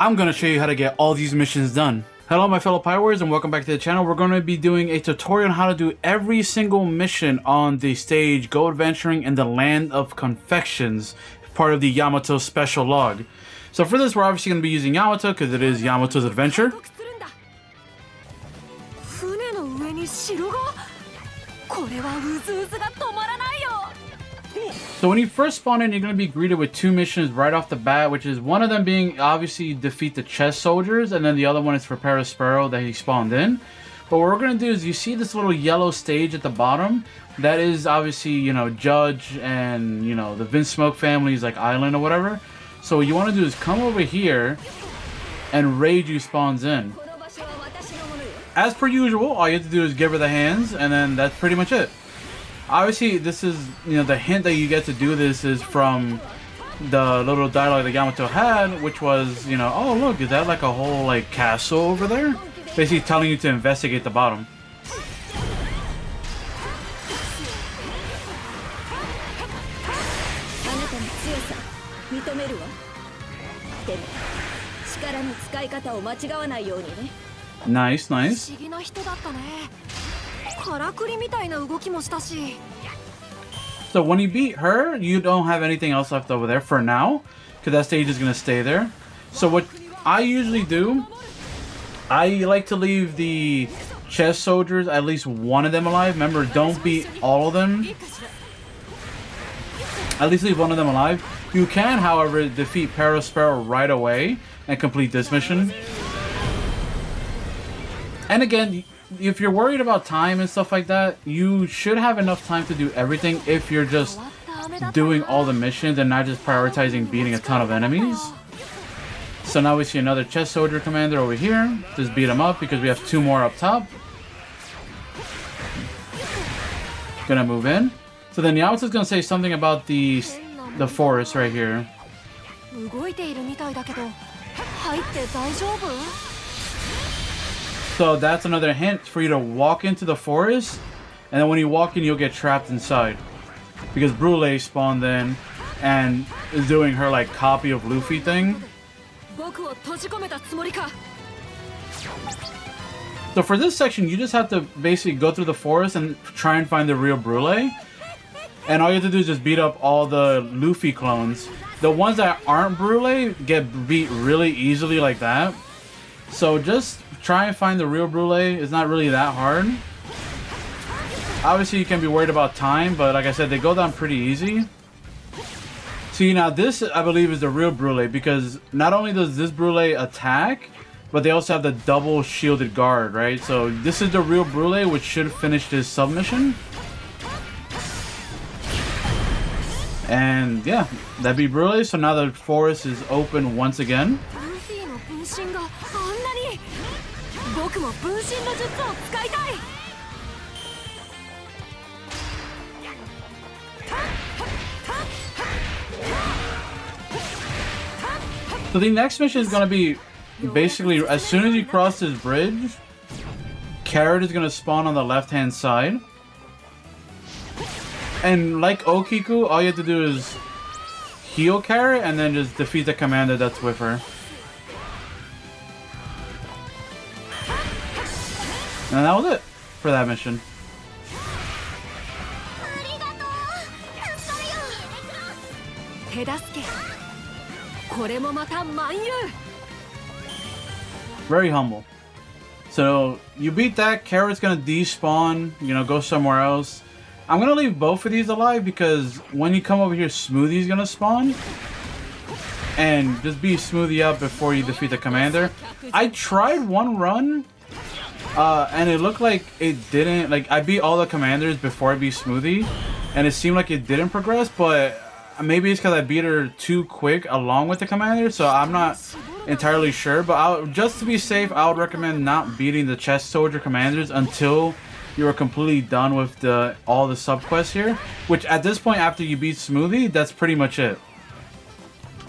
I'm gonna show you how to get all these missions done. Hello my fellow Pirates and welcome back to the channel. We're going to be doing a tutorial on how to do every single mission on the stage Go Adventuring in the Land of Confections, part of the Yamato special log. So for this we're obviously going to be using Yamato because it is Yamato's adventure. So when you first spawn in, you're going to be greeted with two missions right off the bat, which is one of them being obviously defeat the chest soldiers, and then the other one is for Perospero that he spawned in. But what we're going to do is, you see this little yellow stage at the bottom? That is obviously, you know, Judge and, you know, the Vinsmoke family's like island or whatever. So what you want to do is come over here and Reiju spawns in. As per usual, all you have to do is give her the hands, and then that's pretty much it. Obviously, this is, you know, the hint that you get to do this is from the little dialogue that Yamato had, which was, you know, oh look, is that like a whole like castle over there? Basically telling you to investigate the bottom. Nice, nice. So when you beat her, you don't have anything else left over there for now, because that stage is going to stay there. So what I usually do, I like to leave the chest soldiers, at least one of them alive. Remember, don't beat all of them. At least leave one of them alive. You can, however, defeat Perospero right away and complete this mission. And again, if you're worried about time and stuff like that, you should have enough time to do everything if you're just doing all the missions and not just prioritizing beating a ton of enemies. So now we see another chest soldier commander over here. Just beat him up because we have two more up top. Gonna move in. So then Yamato's gonna say something about the forest right here. So that's another hint for you to walk into the forest, and then when you walk in, you'll get trapped inside. Because Brûlée spawned in and is doing her like copy of Luffy thing. So for this section, you just have to basically go through the forest and try and find the real Brûlée. And all you have to do is just beat up all the Luffy clones. The ones that aren't Brûlée get beat really easily like that. So just try and find the real Brûlée. It's not really that hard. Obviously you can be worried about time, but like I said, they go down pretty easy. See, now this I believe is the real Brûlée, because not only does this Brûlée attack, but they also have the double shielded guard, right? So this is the real Brûlée, which should finish this submission. And yeah, that'd be Brûlée. So now the forest is open once again. So the next mission is going to be basically as soon as you cross this bridge, Carrot is going to spawn on the left hand side. And like Okiku, all you have to do is heal Carrot and then just defeat the commander that's with her. And that was it for that mission. Very humble. So you beat that, Carrot's gonna despawn, you know, go somewhere else. I'm gonna leave both of these alive because when you come over here, Smoothie's gonna spawn. And just beat Smoothie up before you defeat the commander. I tried one run. And it looked like it didn't, like I beat all the commanders before I beat Smoothie, and it seemed like it didn't progress, but maybe it's because I beat her too quick along with the commander, so I'm not entirely sure. But just to be safe, I would recommend not beating the chest soldier commanders until you are completely done with all the subquests here, which at this point after you beat Smoothie, that's pretty much it.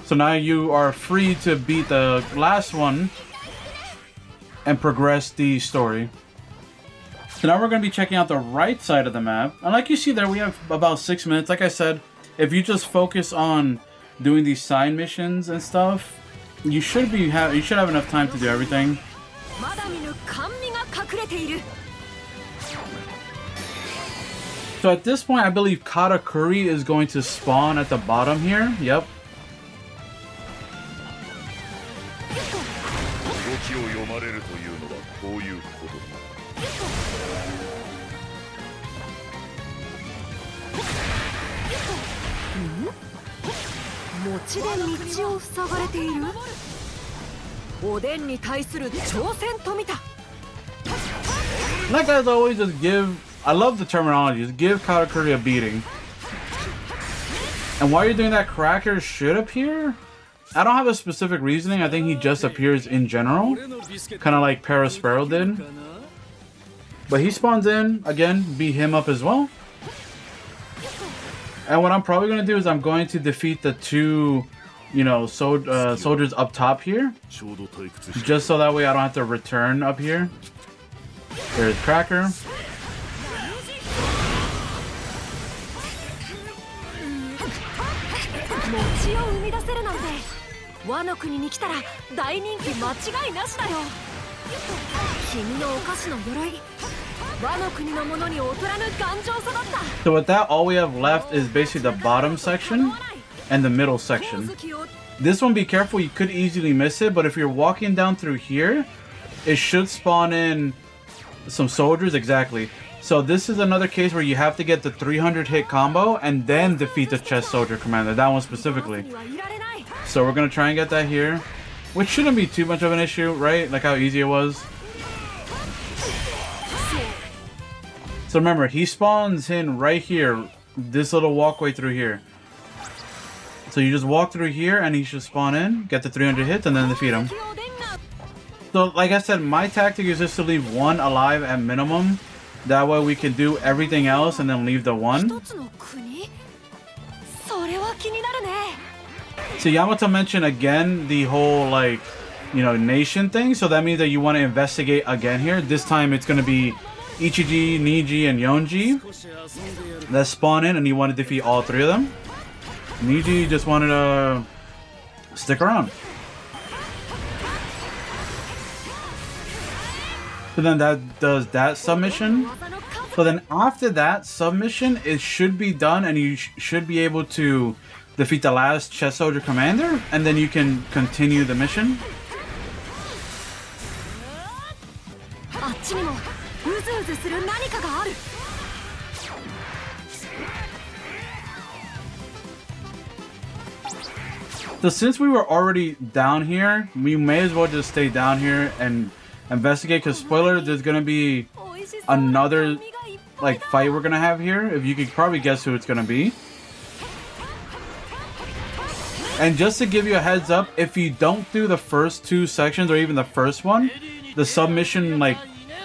So now you are free to beat the last one and progress the story. So now we're going to be checking out the right side of the map. And like you see there, we have about 6 minutes. Like I said, if you just focus on doing these side missions and stuff, you should have enough time to do everything. So at this point, I believe Katakuri is going to spawn at the bottom here. Yep. Like as always, just give. I love the terminology. Just give Katakuri a beating. And while you're doing that, Cracker should appear. I don't have a specific reasoning. I think he just appears in general, kind of like Perospero did. But he spawns in again. Beat him up as well. And what I'm probably going to do is I'm going to defeat the two, you know, soldiers up top here. Just so that way I don't have to return up here. There's Cracker. So with that, all we have left is basically the bottom section and the middle section. This one, be careful, you could easily miss it, but if you're walking down through here, it should spawn in some soldiers, exactly. So this is another case where you have to get the 300 hit combo and then defeat the chest soldier commander, that one specifically. So we're gonna try and get that here, which shouldn't be too much of an issue, right? Like how easy it was. So remember, he spawns in right here, this little walkway through here. So you just walk through here and he should spawn in, get the 300 hits, and then defeat him. So like I said, my tactic is just to leave one alive at minimum. That way we can do everything else and then leave the one. So Yamato mentioned again the whole, like, you know, nation thing. So that means that you want to investigate again here. This time it's going to be Ichiji, Niji, and Yonji that spawn in, and you want to defeat all three of them. Niji just wanted to stick around. So then that does that submission. So then after that submission, it should be done, and you should be able to defeat the last chest soldier commander, and then you can continue the mission. So since we were already down here, we may as well just stay down here and investigate, because spoiler, there's gonna be another like fight we're gonna have here. If you could probably guess who it's gonna be. And just to give you a heads up, if you don't do the first two sections or even the first one, the submission like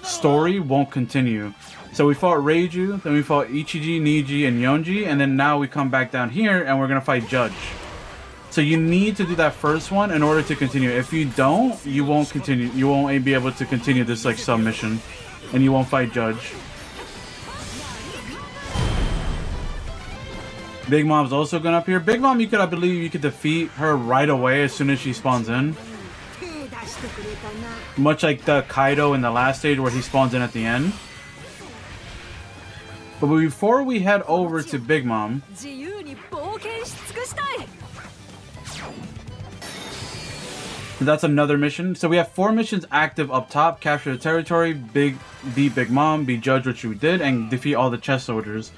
story won't continue. So we fought Reiju, then we fought Ichiji, Niji, and Yonji, and then now we come back down here and we're gonna fight Judge. So you need to do that first one in order to continue. If you don't, you won't continue. You won't be able to continue this like submission, and you won't fight Judge. Big Mom's also gonna appear. Big Mom, I believe you could defeat her right away as soon as she spawns in. Much like the Kaido in the last stage where he spawns in at the end. But before we head over to Big Mom, that's another mission. So we have 4 missions active up top. Capture the territory, beat Big Mom, be Judge, which we did, and defeat all the chest soldiers.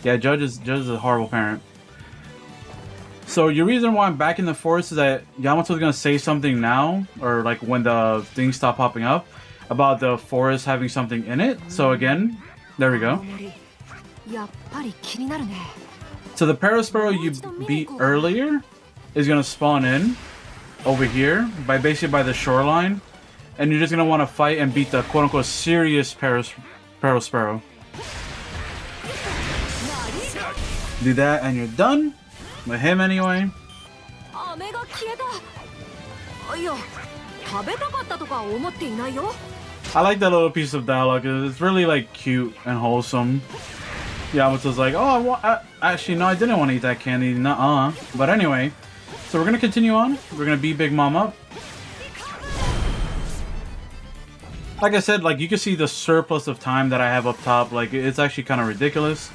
Yeah, Judge is a horrible parent. So your reason why I'm back in the forest is that Yamato's gonna say something now, or like when the things stop popping up, about the forest having something in it. So again, there we go. So the Perospero you beat earlier is gonna spawn in over here by the shoreline, and you're just gonna want to fight and beat the quote-unquote serious Perospero. Do that and you're done with him anyway. I like that little piece of dialogue. It's really like cute and wholesome. Yamato's like, oh, actually, no, I didn't want to eat that candy. Nuh-uh. But anyway, so we're going to continue on. We're going to beat Big Mom up. Like I said, like, you can see the surplus of time that I have up top. Like, it's actually kind of ridiculous.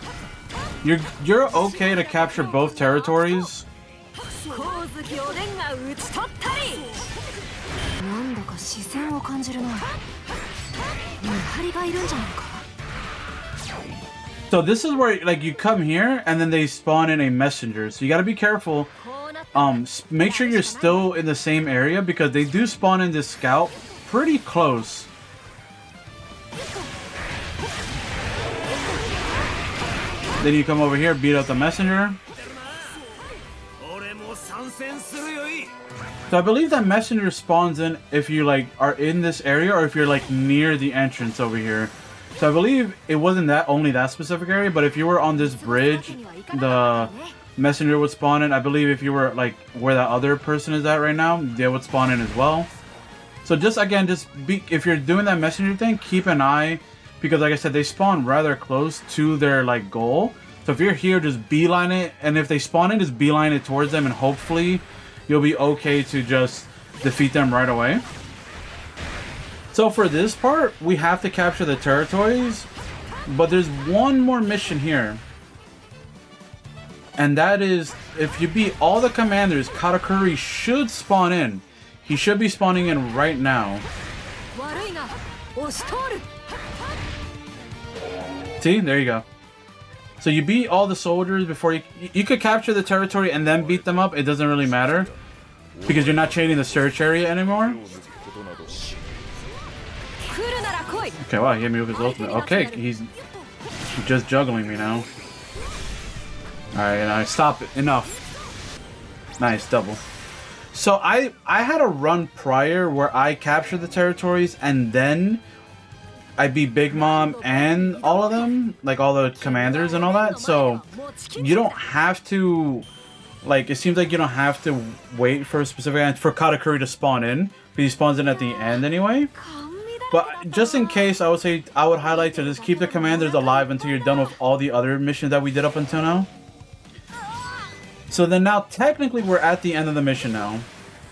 You're okay to capture both territories. So this is where, like, you come here and then they spawn in a messenger. So you got to be careful. Make sure you're still in the same area because they do spawn in this scout pretty close. Then you come over here, beat up the messenger. So I believe that messenger spawns in if you like are in this area or if you're like near the entrance over here. So I believe it wasn't only that specific area, but if you were on this bridge, the messenger would spawn in. I believe if you were like where that other person is at right now, they would spawn in as well. So just again, if you're doing that messenger thing, keep an eye. Because like I said, they spawn rather close to their like goal. So if you're here, just beeline it. And if they spawn in, just beeline it towards them. And hopefully you'll be okay to just defeat them right away. So for this part, we have to capture the territories. But there's one more mission here. And that is, if you beat all the commanders, Katakuri should spawn in. He should be spawning in right now. See, there you go. So you beat all the soldiers before you could capture the territory and then beat them up. It doesn't really matter because you're not chaining the search area anymore. Okay, wow, he hit me with his ultimate. Okay, he's just juggling me now. Alright, and I stop it. Enough. Nice, double. So I had a run prior where I captured the territories and then I beat Big Mom and all of them, like all the commanders and all that. So you don't have to, like, it seems like you don't have to wait for a specific for Katakuri to spawn in, because he spawns in at the end anyway. But just in case, I would say I would highlight to just keep the commanders alive until you're done with all the other missions that we did up until now. So then now technically we're at the end of the mission now.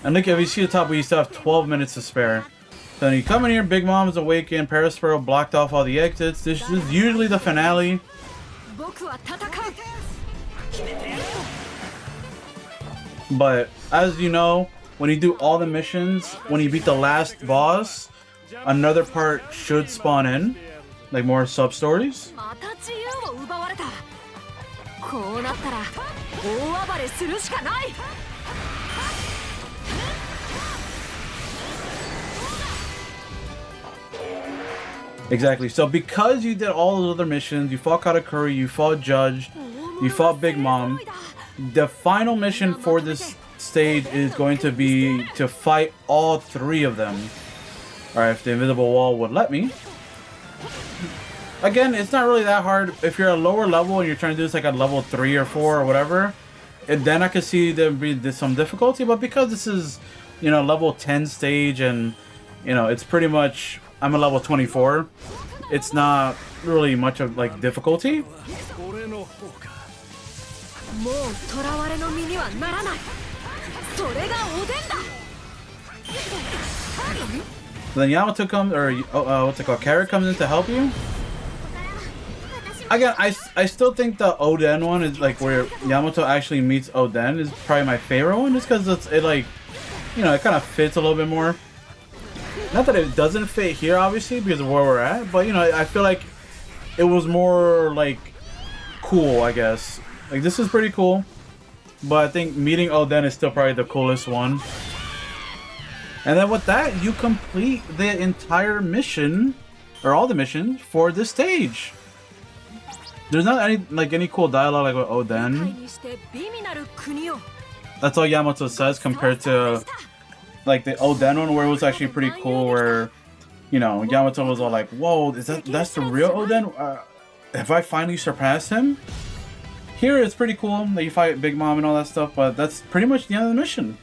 And look, if you see the top, we still have 12 minutes to spare. So then you come in here, Big Mom is awakened, Perospero blocked off all the exits. This is usually the finale. But as you know, when you do all the missions, when you beat the last boss, another part should spawn in, like more sub-stories. Exactly. So because you did all those other missions, you fought Katakuri, you fought Judge, you fought Big Mom, the final mission for this stage is going to be to fight all three of them. Alright, if the invisible wall would let me. Again, it's not really that hard. If you're a lower level and you're trying to do this like at level 3 or 4 or whatever, and then I could see there be some difficulty. But because this is, you know, level 10 stage and, you know, it's pretty much, I'm a level 24. It's not really much of like difficulty. Then Yamato comes, or what's it called? Carrot comes in to help you. Again, I still think the Oden one is like where Yamato actually meets Oden is probably my favorite one, just because it like, you know, it kind of fits a little bit more. Not that it doesn't fit here, obviously, because of where we're at, but you know, I feel like it was more like cool, I guess. Like this is pretty cool, but I think meeting Oden is still probably the coolest one. And then with that, you complete the entire mission, or all the missions for this stage. There's not any cool dialogue like with Oden. That's all Yamato says compared to like the Oden one, where it was actually pretty cool. Where, you know, Yamato was all like, "Whoa, that's the real Oden? Have I finally surpassed him?" Here it's pretty cool that you fight Big Mom and all that stuff, but that's pretty much the end of the mission.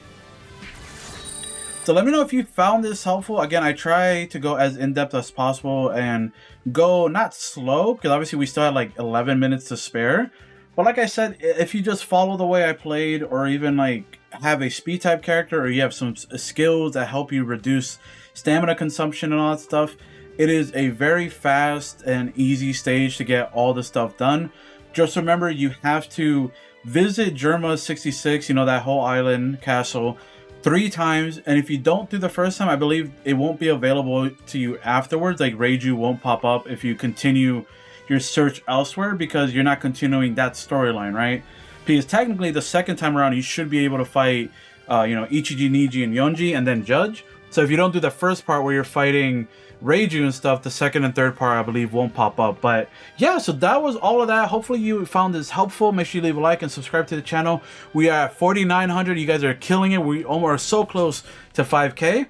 So let me know if you found this helpful. Again, I try to go as in-depth as possible and go not slow, because obviously we still had like 11 minutes to spare. But like I said, if you just follow the way I played, or even like have a speed type character, or you have some skills that help you reduce stamina consumption and all that stuff, it is a very fast and easy stage to get all the stuff done. Just remember, you have to visit Germa 66, you know, that whole island castle, 3 times, and if you don't do the first time, I believe it won't be available to you afterwards. Like Reiju won't pop up if you continue your search elsewhere, because you're not continuing that storyline, right? Because technically the second time around you should be able to fight you know, Ichiji, Niji, and Yonji, and then Judge. So if you don't do the first part where you're fighting Reiju and stuff, the second and third part I believe won't pop up. But yeah, so that was all of that. Hopefully you found this helpful. Make sure you leave a like and subscribe to the channel. We are at 4,900. You guys are killing it. We almost are so close to 5K.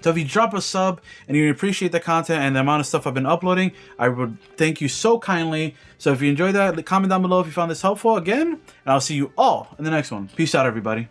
So if you drop a sub and you appreciate the content and the amount of stuff I've been uploading, I would thank you so kindly. So if you enjoyed that, comment down below if you found this helpful again, and I'll see you all in the next one. Peace out, everybody.